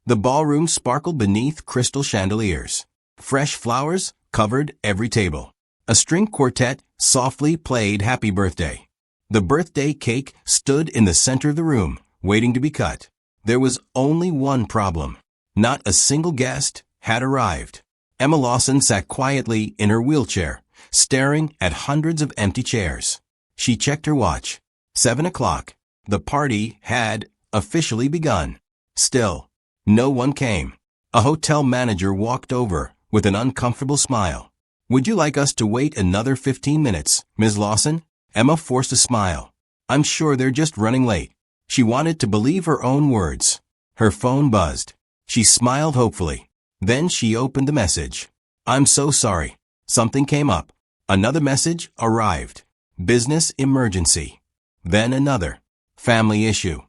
The ballroom sparkled beneath crystal chandeliers. Fresh flowers covered every table. A string quartet softly played Happy Birthday. The birthday cake stood in the center of the room, waiting to be cut. There was only one problem. Not a single guest had arrived. Emma Lawson sat quietly in her wheelchair, staring at hundreds of empty chairs. She checked her watch. 7 o'clock. The party had officially begun. Still, no one came. A hotel manager walked over with an uncomfortable smile. "Would you like us to wait another 15 minutes, Ms. Lawson?" Emma forced a smile. "I'm sure they're just running late." She wanted to believe her own words. Her phone buzzed. She smiled hopefully. Then she opened the message. "I'm so sorry. Something came up." Another message arrived. "Business emergency." Then another. "Family issue."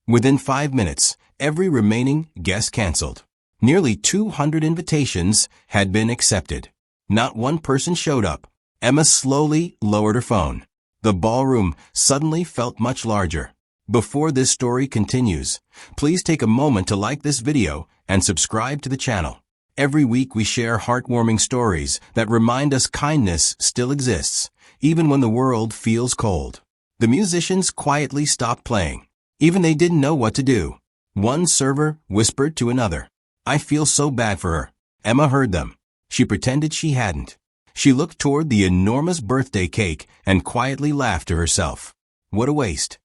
Within 5 minutes, every remaining guest canceled. Nearly 200 invitations had been accepted. Not one person showed up. Emma slowly lowered her phone. The ballroom suddenly felt much larger. Before this story continues, please take a moment to like this video and subscribe to the channel. Every week we share heartwarming stories that remind us kindness still exists, even when the world feels cold. The musicians quietly stopped playing. Even they didn't know what to do. One server whispered to another, "I feel so bad for her." Emma heard them. She pretended she hadn't. She looked toward the enormous birthday cake and quietly laughed to herself. What a waste.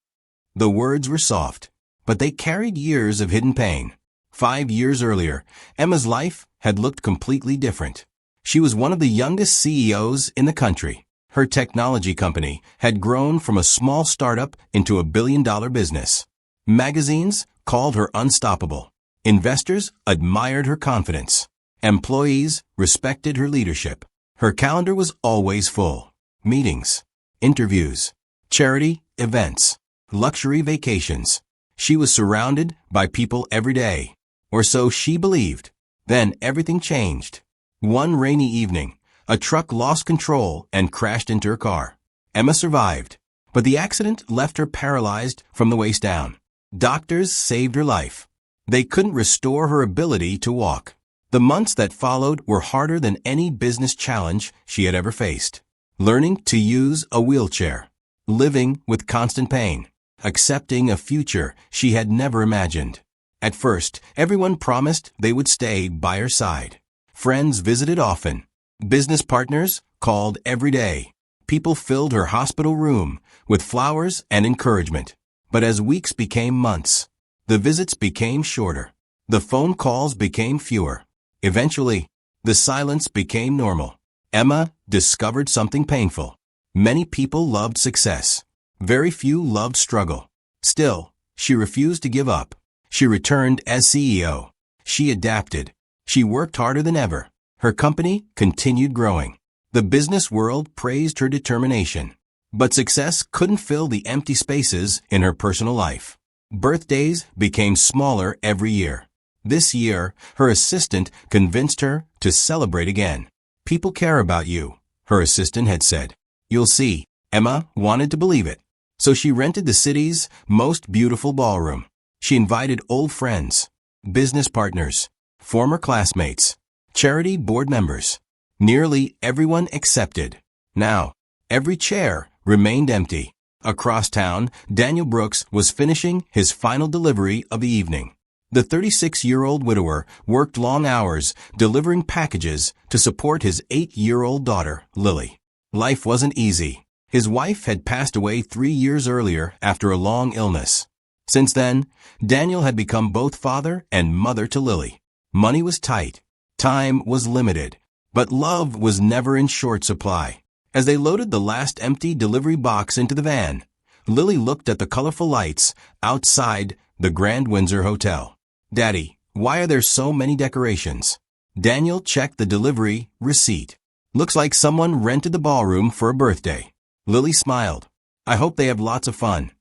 The words were soft, but they carried years of hidden pain. 5 years earlier, Emma's life had looked completely different. She was one of the youngest CEOs in the country. Her technology company had grown from a small startup into a billion-dollar business. Magazines called her unstoppable. Investors admired her confidence. Employees respected her leadership. Her calendar was always full. Meetings, interviews, charity events, luxury vacations. She was surrounded by people every day, or so she believed. Then everything changed. One rainy evening, a truck lost control and crashed into her car. Emma survived, but the accident left her paralyzed from the waist down. Doctors saved her life. They couldn't restore her ability to walk. The months that followed were harder than any business challenge she had ever faced. Learning to use a wheelchair, living with constant pain, accepting a future she had never imagined. At first, everyone promised they would stay by her side. Friends visited often. Business partners called every day. People filled her hospital room with flowers and encouragement. But as weeks became months, the visits became shorter. The phone calls became fewer. Eventually, the silence became normal. Emma discovered something painful. Many people loved success. Very few loved struggle. Still, she refused to give up. She returned as CEO. She adapted. She worked harder than ever. Her company continued growing. The business world praised her determination. But success couldn't fill the empty spaces in her personal life. Birthdays became smaller every year. This year, her assistant convinced her to celebrate again. "People care about you," her assistant had said. "You'll see." Emma wanted to believe it. So she rented the city's most beautiful ballroom. She invited old friends, business partners, former classmates, charity board members. Nearly everyone accepted. Now, every chair remained empty. Across town, Daniel Brooks was finishing his final delivery of the evening. The 36-year-old widower worked long hours delivering packages to support his 8-year-old daughter, Lily. Life wasn't easy. His wife had passed away 3 years earlier after a long illness. Since then, Daniel had become both father and mother to Lily. Money was tight. Time was limited. But love was never in short supply. As they loaded the last empty delivery box into the van, Lily looked at the colorful lights outside the Grand Windsor Hotel. "Daddy, why are there so many decorations?" Daniel checked the delivery receipt. "Looks like someone rented the ballroom for a birthday." Lily smiled. "I hope they have lots of fun."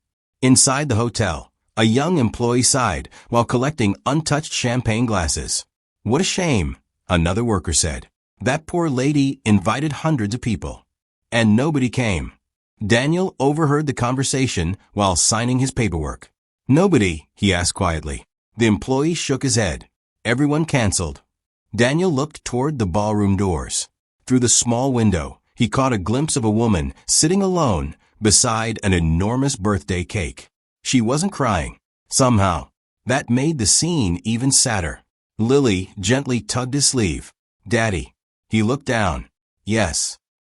Inside the hotel, a young employee sighed while collecting untouched champagne glasses. "What a shame," another worker said. "That poor lady invited hundreds of people. And nobody came." Daniel overheard the conversation while signing his paperwork. "Nobody?" he asked quietly. The employee shook his head. Everyone canceled. Daniel looked toward the ballroom doors. Through the small window, he caught a glimpse of a woman sitting alone beside an enormous birthday cake. She wasn't crying. Somehow, that made the scene even sadder. Lily gently tugged his sleeve. "Daddy." He looked down. "Yes."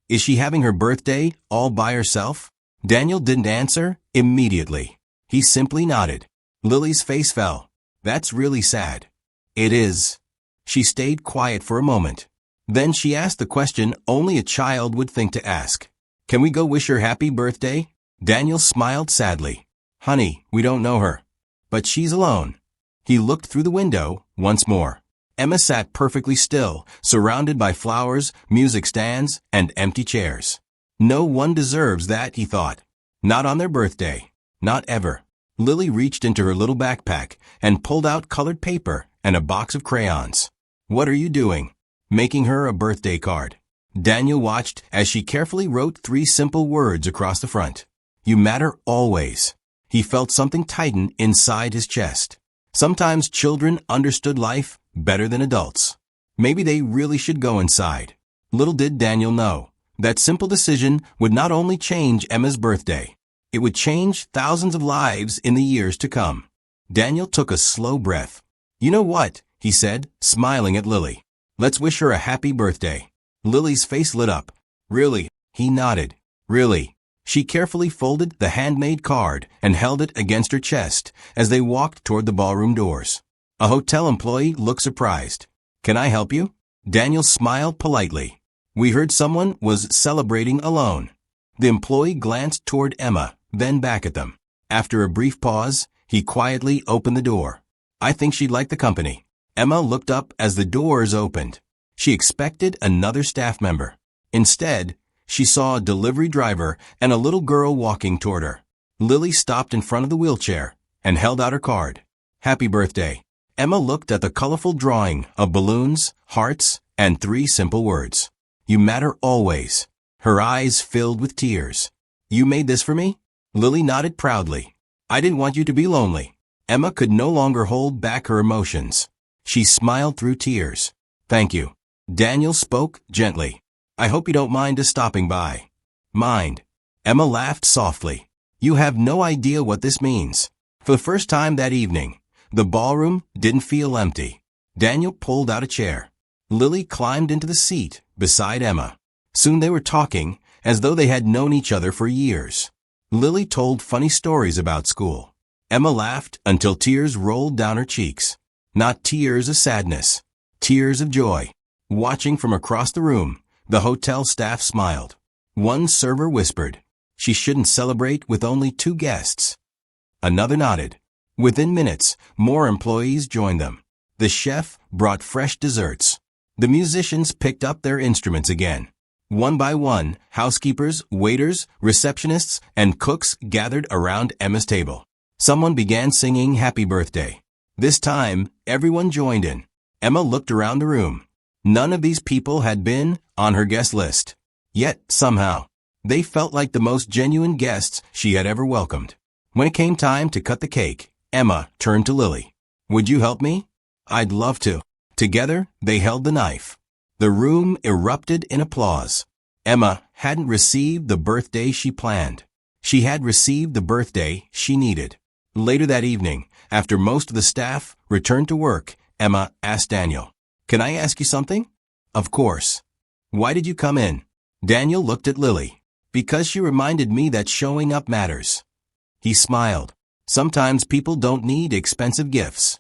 "Is she having her birthday all by herself?" Daniel didn't answer immediately. He simply nodded. Lily's face fell. "That's really sad." "It is." She stayed quiet for a moment. Then she asked the question only a child would think to ask. "Can we go wish her happy birthday?" Daniel smiled sadly. "Honey, we don't know her. But she's alone." He looked through the window once more. Emma sat perfectly still, surrounded by flowers, music stands, and empty chairs. No one deserves that, he thought. Not on their birthday. Not ever. Lily reached into her little backpack and pulled out colored paper and a box of crayons. "What are you doing?" "Making her a birthday card." Daniel watched as she carefully wrote 3 simple words across the front. "You matter always." He felt something tighten inside his chest. Sometimes children understood life better than adults. Maybe they really should go inside. Little did Daniel know, that simple decision would not only change Emma's birthday, it would change thousands of lives in the years to come. Daniel took a slow breath. "You know what?" he said, smiling at Lily. "Let's wish her a happy birthday." Lily's face lit up. "Really?" He nodded. "Really?" She carefully folded the handmade card and held it against her chest as they walked toward the ballroom doors. A hotel employee looked surprised. "Can I help you?" Daniel smiled politely. "We heard someone was celebrating alone." The employee glanced toward Emma, then back at them. After a brief pause, he quietly opened the door. "I think she'd like the company." Emma looked up as the doors opened. She expected another staff member. Instead, she saw a delivery driver and a little girl walking toward her. Lily stopped in front of the wheelchair and held out her card. "Happy birthday." Emma looked at the colorful drawing of balloons, hearts, and 3 simple words. "You matter always." Her eyes filled with tears. "You made this for me?" Lily nodded proudly. "I didn't want you to be lonely." Emma could no longer hold back her emotions. She smiled through tears. "Thank you." Daniel spoke gently. "I hope you don't mind us stopping by." "Mind." Emma laughed softly. "You have no idea what this means." For the first time that evening, the ballroom didn't feel empty. Daniel pulled out a chair. Lily climbed into the seat beside Emma. Soon they were talking as though they had known each other for years. Lily told funny stories about school. Emma laughed until tears rolled down her cheeks. Not tears of sadness, tears of joy. Watching from across the room, the hotel staff smiled. One server whispered, "She shouldn't celebrate with only 2 guests." Another nodded. Within minutes, more employees joined them. The chef brought fresh desserts. The musicians picked up their instruments again. One by one, housekeepers, waiters, receptionists, and cooks gathered around Emma's table. Someone began singing Happy Birthday. This time, everyone joined in. Emma looked around the room. None of these people had been on her guest list. Yet, somehow, they felt like the most genuine guests she had ever welcomed. When it came time to cut the cake, Emma turned to Lily. "Would you help me?" "I'd love to." Together, they held the knife. The room erupted in applause. Emma hadn't received the birthday she planned. She had received the birthday she needed. Later that evening, after most of the staff returned to work, Emma asked Daniel, "Can I ask you something?" "Of course." "Why did you come in?" Daniel looked at Lily. "Because she reminded me that showing up matters." He smiled. Sometimes people don't need expensive gifts.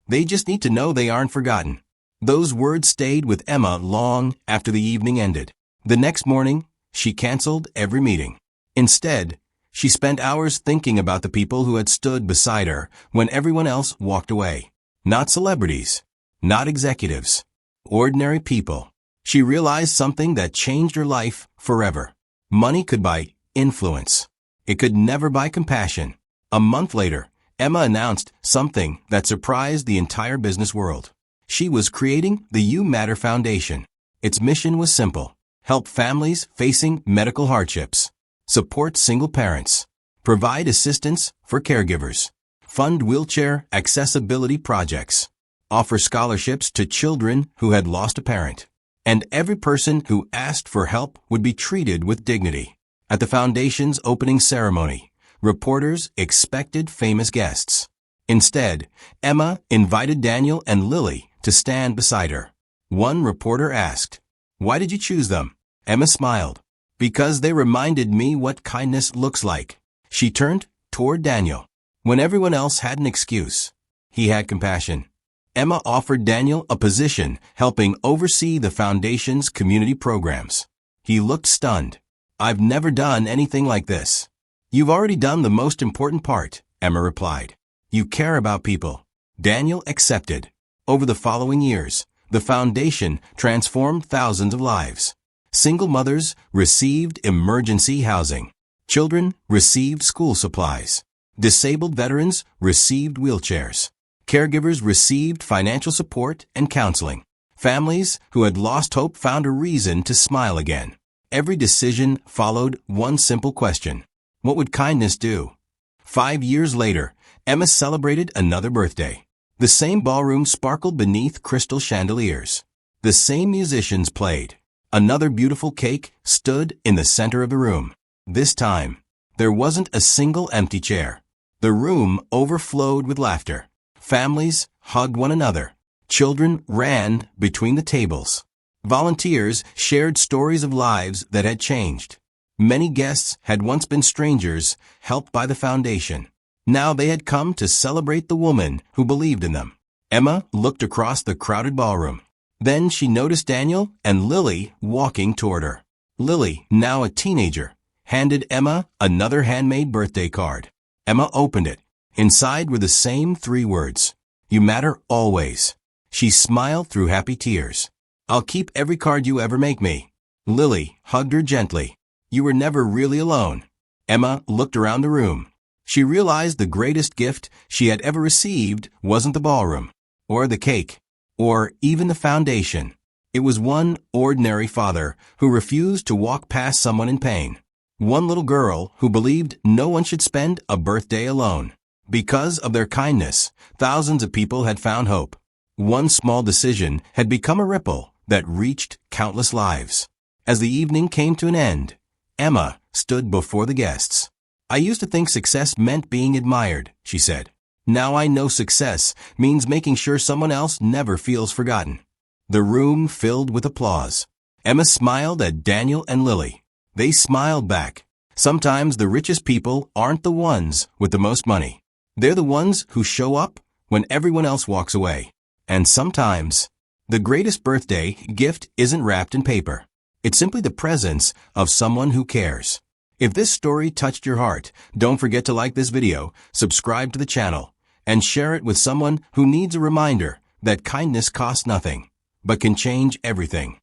They just need to know they aren't forgotten. Those words stayed with Emma long after the evening ended. The next morning, she canceled every meeting. Instead, she spent hours thinking about the people who had stood beside her when everyone else walked away. Not celebrities, not executives, ordinary people. She realized something that changed her life forever. Money could buy influence. It could never buy compassion. A month later, Emma announced something that surprised the entire business world. She was creating the You Matter Foundation. Its mission was simple: help families facing medical hardships, support single parents, provide assistance for caregivers, fund wheelchair accessibility projects. offer scholarships to children who had lost a parent, and every person who asked for help would be treated with dignity. At the foundation's opening ceremony, reporters expected famous guests. Instead, Emma invited Daniel and Lily to stand beside her. One reporter asked, "Why did you choose them?" Emma smiled. "Because they reminded me what kindness looks like." She turned toward Daniel. When everyone else had an excuse, he had compassion. Emma offered Daniel a position helping oversee the foundation's community programs. He looked stunned. "I've never done anything like this." "You've already done the most important part," Emma replied. "You care about people." Daniel accepted. Over the following years, the foundation transformed thousands of lives. Single mothers received emergency housing. Children received school supplies. Disabled veterans received wheelchairs. Caregivers received financial support and counseling. Families who had lost hope found a reason to smile again. Every decision followed one simple question: what would kindness do? 5 years later, Emma celebrated another birthday. The same ballroom sparkled beneath crystal chandeliers. The same musicians played. Another beautiful cake stood in the center of the room. This time, there wasn't a single empty chair. The room overflowed with laughter. Families hugged one another. Children ran between the tables. Volunteers shared stories of lives that had changed. Many guests had once been strangers, helped by the foundation. Now they had come to celebrate the woman who believed in them. Emma looked across the crowded ballroom. Then she noticed Daniel and Lily walking toward her. Lily, now a teenager, handed Emma another handmade birthday card. Emma opened it. Inside were the same 3 words: "You matter always." She smiled through happy tears. "I'll keep every card you ever make me." Lily hugged her gently. "You were never really alone." Emma looked around the room. She realized the greatest gift she had ever received wasn't the ballroom, or the cake, or even the foundation. It was one ordinary father who refused to walk past someone in pain. One little girl who believed no one should spend a birthday alone. Because of their kindness, thousands of people had found hope. One small decision had become a ripple that reached countless lives. As the evening came to an end, Emma stood before the guests. "I used to think success meant being admired," she said. "Now I know success means making sure someone else never feels forgotten." The room filled with applause. Emma smiled at Daniel and Lily. They smiled back. Sometimes the richest people aren't the ones with the most money. They're the ones who show up when everyone else walks away. And sometimes, the greatest birthday gift isn't wrapped in paper. It's simply the presence of someone who cares. If this story touched your heart, don't forget to like this video, subscribe to the channel, and share it with someone who needs a reminder that kindness costs nothing, but can change everything.